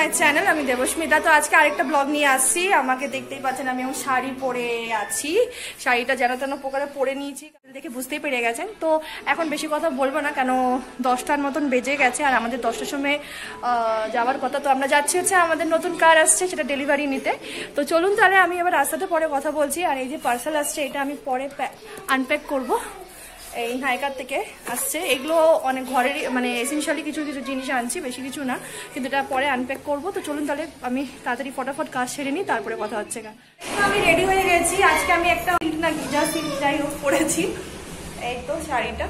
My channel. আমি দেবস্মিতা। তো আজকে আরেকটা ব্লগ নিয়ে আসছি। আমাকে দেখতেই পাচ্ছেন আমি এখন শাড়ি পরে আছি। শাড়িটা যেন তেন প্রকারে পরে নিয়েছি, দেখে বুঝতেই পেরে গেছেন। তো এখন বেশি কথা বলবো না, কেন 10টার মতন বেজে গেছে আর আমাদের 10টার সময় যাওয়ার কথা। তো আমরা যাচ্ছি হচ্ছে আমাদের নতুন কার আসছে, সেটা ডেলিভারি নিতে। তো চলুন তাহলে, আমি এবার রাস্তাতে পরে কথা বলছি। আর এই যে পার্সেল আসছে, এটা আমি পরে আনপ্যাক করবো। এই নাইকার থেকে আসছে, এগুলো অনেক ঘরের মানে এসেনশিয়ালি কিছু কিছু জিনিস আনছি, বেশি কিছু না, কিন্তু এটা পরে আনপ্যাক করবো। তো চলুন তাহলে আমি তাড়াতাড়ি ফটাফট কাজ সেরে নিই, তারপরে কথা হচ্ছে। আমি রেডি হয়ে গেছি। আজকে আমি একটা না গিজার সিল্ক যাই হোক পরেছি, এই তো শাড়িটা।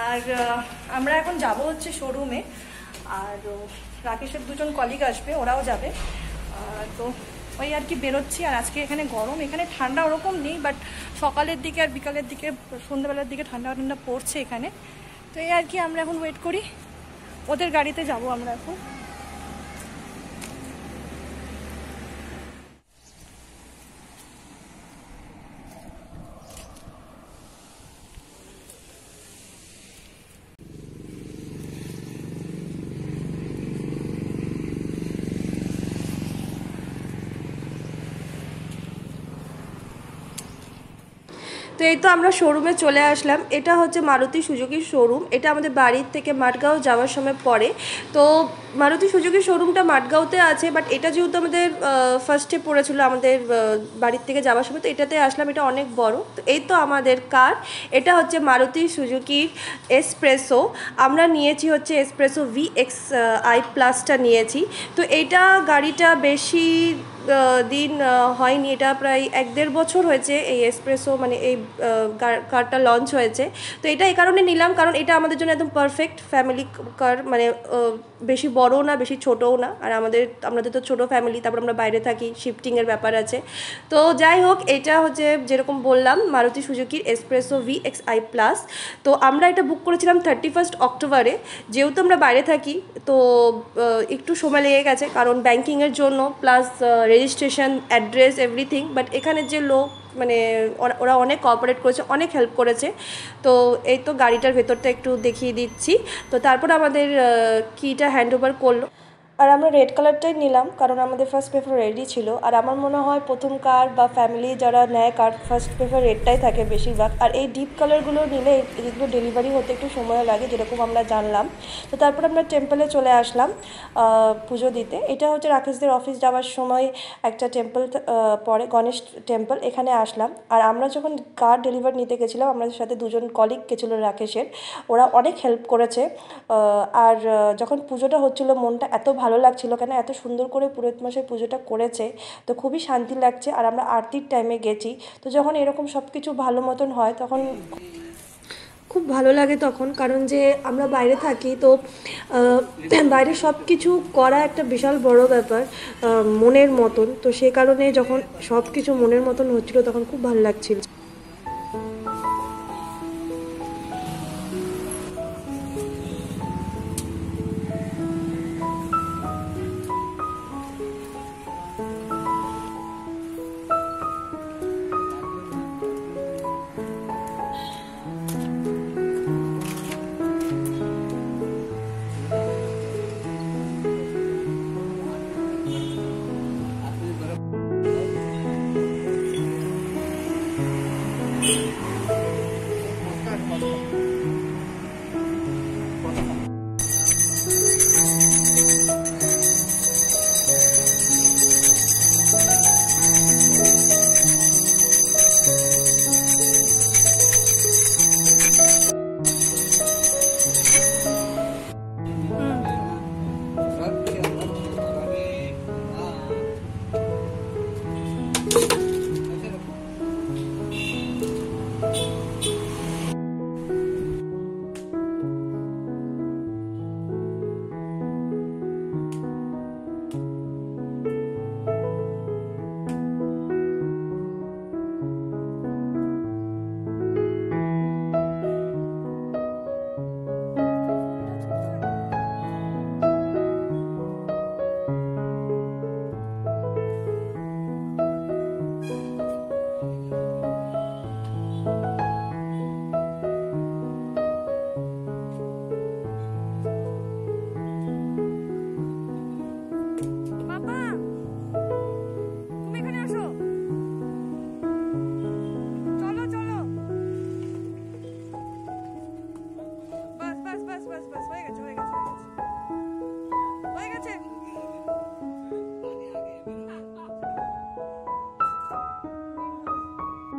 আর আমরা এখন যাব হচ্ছে শোরুমে। আর রাকেশের দুজন কলিগ আসবে, ওরাও যাবে। তো ওই আর কি বেরোচ্ছি। আর আজকে এখানে গরম, এখানে ঠান্ডা ওরকম নেই, বাট সকালের দিকে আর বিকালের দিকে সন্ধ্যাবেলার দিকে ঠান্ডা ঠান্ডা পড়ছে এখানে। তো এই আর কি, আমরা এখন ওয়েট করি, ওদের গাড়িতে যাব আমরা এখন। তো এই তো আমরা শোরুমে চলে আসলাম। এটা হচ্ছে মারুতি সুজুকির শোরুম। এটা আমাদের বাড়ির থেকে মাঠগাঁও যাওয়ার সময় পড়ে। তো মারুতি সুজুকির শোরুমটা মাঠগাঁওতে আছে, বাট এটা যেহেতু আমাদের ফার্স্টে পড়েছিল আমাদের বাড়ির থেকে যাওয়ার সময়, তো এটাতে আসলাম। এটা অনেক বড়। তো এই তো আমাদের কার, এটা হচ্ছে মারুতি সুজুকির এসপ্রেসো। আমরা নিয়েছি হচ্ছে এসপ্রেসো VXi প্লাসটা নিয়েছি। তো এইটা গাড়িটা বেশি দিন হয়নি, এটা প্রায় 1-1.5 বছর হয়েছে এই এসপ্রেসো মানে এই কারটা লঞ্চ হয়েছে। তো এটা এই কারণে নিলাম, কারণ এটা আমাদের জন্য একদম পারফেক্ট ফ্যামিলি কার, মানে বেশি বড়ও না বেশি ছোটও না। আর আমাদের তো ছোটো ফ্যামিলি, তারপর আমরা বাইরে থাকি, শিফটিংয়ের ব্যাপার আছে। তো যাই হোক, এটা হচ্ছে যেরকম বললাম মারুতি সুজুকির এসপ্রেসো VXi প্লাস। তো আমরা এটা বুক করেছিলাম 31 অক্টোবরে। যেহেতু আমরা বাইরে থাকি, তো একটু সময় লেগে গেছে, কারণ ব্যাঙ্কিংয়ের জন্য, plus registration, address, everything. But এখানের যে লোক, মানে ওরা অনেক কোঅপারেট করেছে, অনেক হেল্প করেছে। তো এই তো গাড়িটার ভেতরটা একটু দেখিয়ে দিচ্ছি। তো তারপর আমাদের কিটা হ্যান্ড ওভার করলো। আর আমরা রেড কালারটাই নিলাম, কারণ আমাদের ফার্স্ট প্রেফার রেডই ছিল। আর আমার মনে হয় প্রথম কার বা ফ্যামিলি যারা নেয় কার, ফার্স্ট প্রেফার রেডটাই থাকে বেশিরভাগ। আর এই ডিপ কালারগুলো নিলে এগুলো ডেলিভারি হতে একটু সময় লাগে, যেরকম আমরা জানলাম। তো তারপর আমরা টেম্পলে চলে আসলাম পুজো দিতে। এটা হচ্ছে রাকেশদের অফিস যাওয়ার সময় একটা টেম্পল পরে, গণেশ টেম্পল, এখানে আসলাম। আর আমরা যখন কার ডেলিভারি নিতে গেছিলাম, আমাদের সাথে দুজন কলিগ গেছিলো রাকেশের, ওরা অনেক হেল্প করেছে। আর যখন পুজোটা হচ্ছিলো, মনটা এত ভালো লাগছিল, কেন এত সুন্দর করে পুরোহিত মশাই পুজোটা করেছে। তো খুবই শান্তি লাগছে। আর আমরা আরতির টাইমে গেছি, তো যখন এরকম সব কিছু ভালো মতন হয়, তখন খুব ভালো লাগে তখন। কারণ যে আমরা বাইরে থাকি, তো বাইরে সব কিছু করা একটা বিশাল বড় ব্যাপার, মনের মতন। তো সে কারণে যখন সব কিছু মনের মতন হচ্ছিল, তখন খুব ভালো লাগছিল।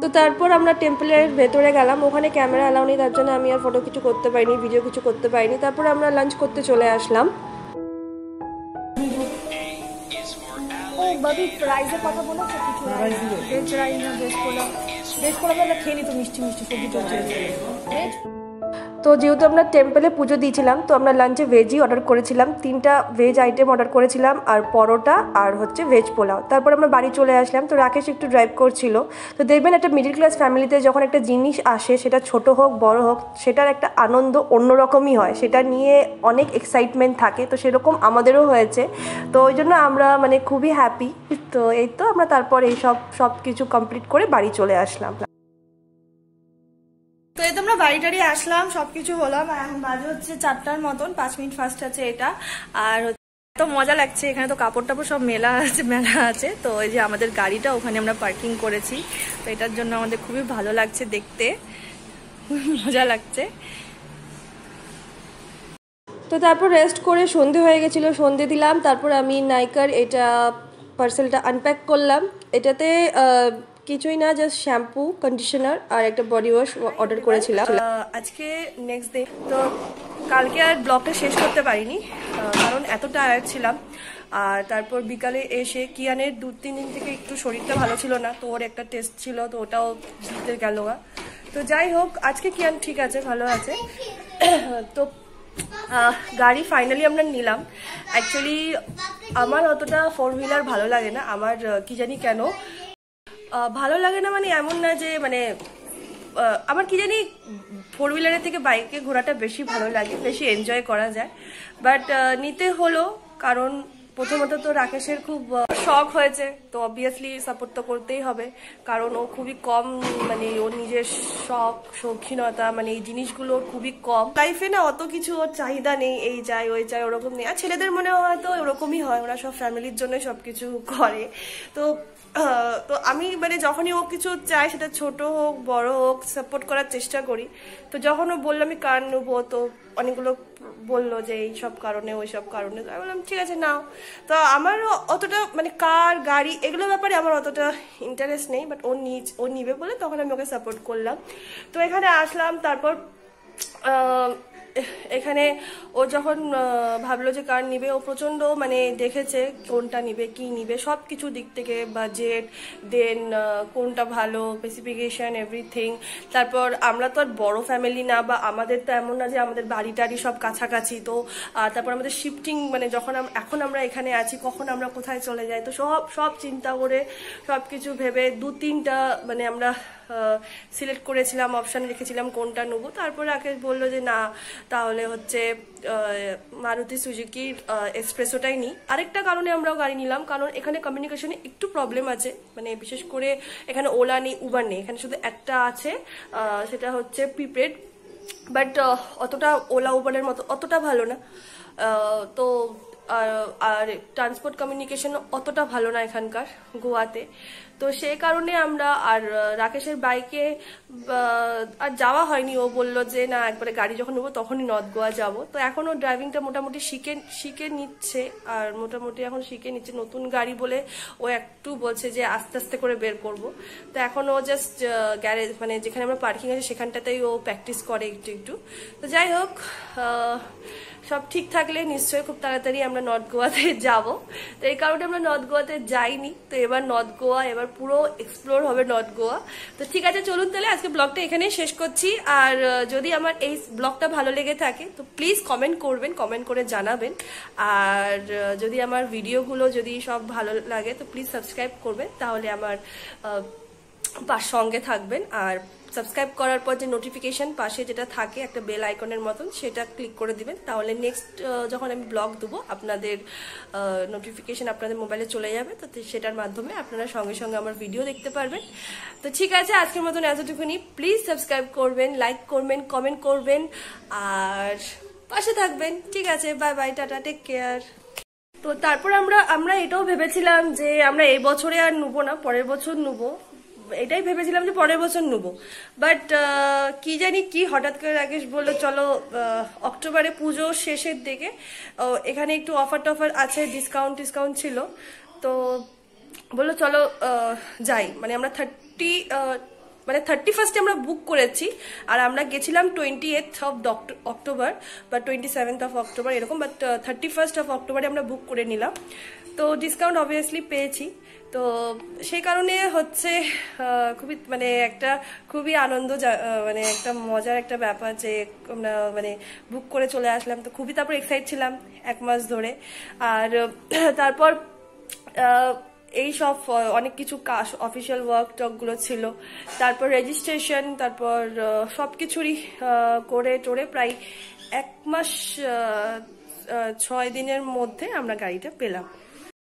তো তারপর আমরা টেম্পলের ভেতরে গেলাম, ওখানে ক্যামেরা অ্যালাউ নেই, তার জন্য আমি আর ফটো কিছু করতে পারিনি, ভিডিও কিছু করতে পারিনি। তারপর আমরা লাঞ্চ করতে চলে আসলাম। ও বাবি প্রাইসের কথা বলেছে কিছু? ভেজ রাইস না ভেজ পোলাও? ভেজ পোলাও আমরা খেয়ে নি তো, মিষ্টি মিষ্টি সবজি চলছে। তো যেহেতু আমরা টেম্পলে পুজো দিয়েছিলাম, তো আমরা লাঞ্চে ভেজই অর্ডার করেছিলাম, 3টা ভেজ আইটেম অর্ডার করেছিলাম, আর পরোটা আর হচ্ছে ভেজ পোলাও। তারপর আমরা বাড়ি চলে আসলাম। তো রাকেশ একটু ড্রাইভ করছিল। তো দেখবেন একটা মিডল ক্লাস ফ্যামিলিতে যখন একটা জিনিস আসে, সেটা ছোট হোক বড় হোক, সেটার একটা আনন্দ অন্যরকমই হয়, সেটা নিয়ে অনেক এক্সাইটমেন্ট থাকে। তো সেরকম আমাদেরও হয়েছে, তো ওই জন্য আমরা মানে খুবই হ্যাপি। তো এই তো আমরা তারপর এই সব কিছু কমপ্লিট করে বাড়ি চলে আসলাম। তো এই তো আমরা বাড়ি টাড়ি আসলাম, সবকিছু হলাম, এখন বাজে হচ্ছে 4টার মতন, 5 মিনিট ফার্স্ট আছে এটা। আর তো মজা লাগছে, এখানে তো কাপড় টাপড় সব মেলা আছে। তো এই যে আমাদের গাড়িটা ওখানে আমরা পার্কিং করেছি, তো এটার জন্য আমাদের খুবই ভালো লাগছে দেখতে, মজা লাগছে। তো তারপর রেস্ট করে সন্ধে হয়ে গেছিলো, সন্ধে দিলাম। তারপর আমি নাইকার এটা পার্সেলটা আনপ্যাক করলাম। এটাতে কিছুই না, জাস্ট শ্যাম্পু, কন্ডিশনার আর একটা বডি ওয়াশ অর্ডার করেছিলাম। আজকে নেক্সট ডে, তো কালকে আর ব্লগটা শেষ করতে পারিনি, কারণ এত টায়ার্ড ছিলাম। আর তারপর বিকালে এসে কিয়ানের 2-3 দিন থেকে একটু শরীরটা ভালো ছিল না, তো ওর একটা টেস্ট ছিল, তো ওটাও দিতে গেল। তো যাই হোক, আজকে কিয়ান ঠিক আছে, ভালো আছে। তো গাড়ি ফাইনালি আমরা নিলাম। অ্যাকচুয়ালি আমার অতটা 4 হুইলার ভালো লাগে না, আমার কি জানি কেন ভালো লাগে না, মানে এমন না যে মানে আমার কি জানি 4 হুইলারের থেকে বাইকে ঘোরাটা বেশি ভালো লাগে, বেশি এনজয় করা যায়। বাট নিতে হলো, কারণ প্রথমত তো রাকেশের খুব শখ হয়েছে, তো অবভিয়াসলি সাপোর্ট তো করতেই হবে, কারণ ও খুবই কম, মানে ওর নিজের শৌখিনতা, মানে এই জিনিসগুলো খুবই কম। লাইফে না অত কিছু ওর চাহিদা নেই, এই চাই ওই চাই ওরকম নেই। আর ছেলেদের মনে হয় তো ওরকমই হয়, ওরা সব ফ্যামিলির জন্য সবকিছু করে। তো আমি মানে যখনই ও কিছু চাই, সেটা ছোট হোক বড় হোক, সাপোর্ট করার চেষ্টা করি। তো যখন ও বললো আমি কার নেবো, তো অনেকগুলো বললো যে এই সব কারণে ওই সব কারণে, আমি বললাম ঠিক আছে নাও। তো আমার অতটা মানে কার গাড়ি এগুলোর ব্যাপারে আমার অতটা ইন্টারেস্ট নেই, বাট ও নিবে বলে তখন আমি ওকে সাপোর্ট করলাম। তো এখানে আসলাম, তারপর এখানে ও যখন ভাবলো যে কার নিবে, ও প্রচণ্ড মানে দেখেছে কোনটা নিবে কি নিবে, সব কিছু দিক থেকে, বাজেট, দেন কোনটা ভালো, স্পেসিফিকেশন, এভরিথিং। তারপর আমরা তো আর বড় ফ্যামিলি না, বা আমাদের তো এমন না যে আমাদের বাড়ি টাড়ি সব কাছাকাছি। তো তারপর আমাদের শিফটিং, মানে যখন এখন আমরা এখানে আছি, কখন আমরা কোথায় চলে যাই, তো সব চিন্তা করে সব কিছু ভেবে 2-3টা মানে আমরা সিলেক্ট করেছিলাম, অপশান রেখেছিলাম কোনটা নেবো। তারপরে আগে বললো যে না, তাহলে হচ্ছে মারুতি সুজুকির এক্সপ্রেসোটাই নিই। আরেকটা কারণে আমরাও গাড়ি নিলাম, কারণ এখানে কমিউনিকেশনে একটু প্রবলেম আছে, মানে বিশেষ করে এখানে ওলা নেই, উবার নেই, এখানে শুধু একটা আছে, সেটা হচ্ছে প্রিপেড। বাট অতটা ওলা উবারের মতো অতটা ভালো না। তো আর ট্রান্সপোর্ট কমিউনিকেশন অতটা ভালো না এখানকার গোয়াতে। তো সেই কারণে আমরা আর রাকেশের বাইকে আর যাওয়া হয়নি। ও বললো যে না, একবারে গাড়ি যখন নেবো তখনই নর্থ গোয়া যাবো। তো এখনও ড্রাইভিংটা মোটামুটি শিখে নিচ্ছে, আর মোটামুটি এখন শিখে নিচ্ছে, নতুন গাড়ি বলে ও একটু বলছে যে আস্তে আস্তে করে বের করবো। তো এখন ও জাস্ট গ্যারেজ, মানে যেখানে আমরা পার্কিং আছে সেখানটাতেই ও প্র্যাকটিস করে একটু। তো যাই হোক, সব ঠিক থাকলে নিশ্চয়ই খুব তাড়াতাড়ি আমরা নর্থ গোয়াতে যাব। তো এই কারণে আমরা নর্থ গোয়াতে যাইনি, তো এবার নর্থ গোয়া, এবার পুরো এক্সপ্লোর হবে নর্থ গোয়া। তো ঠিক আছে, চলুন তাহলে আজকে ব্লগটা এখানেই শেষ করছি। আর যদি আমার এই ব্লগটা ভালো লেগে থাকে তো প্লিজ কমেন্ট করবেন, কমেন্ট করে জানাবেন। আর যদি আমার ভিডিওগুলো যদি সব ভালো লাগে তো প্লিজ সাবস্ক্রাইব করবেন, তাহলে আমার সঙ্গে থাকবেন। আর সাবস্ক্রাইব করার পর যে নোটিফিকেশন পাশে যেটা থাকে একটা বেল আইকনের মতন, সেটা ক্লিক করে দিবেন, তাহলে নেক্সট যখন আমি ব্লগ দেবো আপনাদের নোটিফিকেশন আপনাদের মোবাইলে চলে যাবে। তো সেটার মাধ্যমে আপনারা সঙ্গে সঙ্গে আমার ভিডিও দেখতে পারবেন। তো ঠিক আছে, আজকের মতন এতটুকুনি। প্লিজ সাবস্ক্রাইব করবেন, লাইক করবেন, কমেন্ট করবেন, আর পাশে থাকবেন। ঠিক আছে, bye bye, tata, take care. তো তারপর আমরা এটাও ভেবেছিলাম যে আমরা এই বছরে আর নেবো না, পরের বছর নেবো, এটাই ভেবেছিলাম যে পরের বছর নেবো। বাট কি জানি কি হঠাৎ করে রাকেশ বললো চলো অক্টোবরে পুজো শেষের দিকে এখানে একটু অফার টফার আছে, ডিসকাউন্ট ছিল, তো বললো চলো যাই। মানে আমরা মানে 31 আমরা বুক করেছি, আর আমরা গেছিলাম 28th অফ অক্টোবর বা 27th অফ অক্টোবর এরকম, বাট 31 অফ অক্টোবরে আমরা বুক করে নিলাম। তো ডিসকাউন্ট অবভিয়াসলি পেয়েছি, তো সেই কারণে হচ্ছে খুবই মানে একটা খুবই আনন্দ, মানে একটা মজার একটা ব্যাপার যে আমরা মানে বুক করে চলে আসলাম। তো খুবই তারপর এক্সাইট ছিলাম 1 মাস ধরে। আর তারপর এই সব অনেক কিছু কাজ, অফিসিয়াল ওয়ার্ক টকগুলো ছিল, তারপর রেজিস্ট্রেশন, তারপর সব কিছুরই করে টোরে প্রায় 1 মাস 6 দিনের মধ্যে আমরা গাড়িটা পেলাম।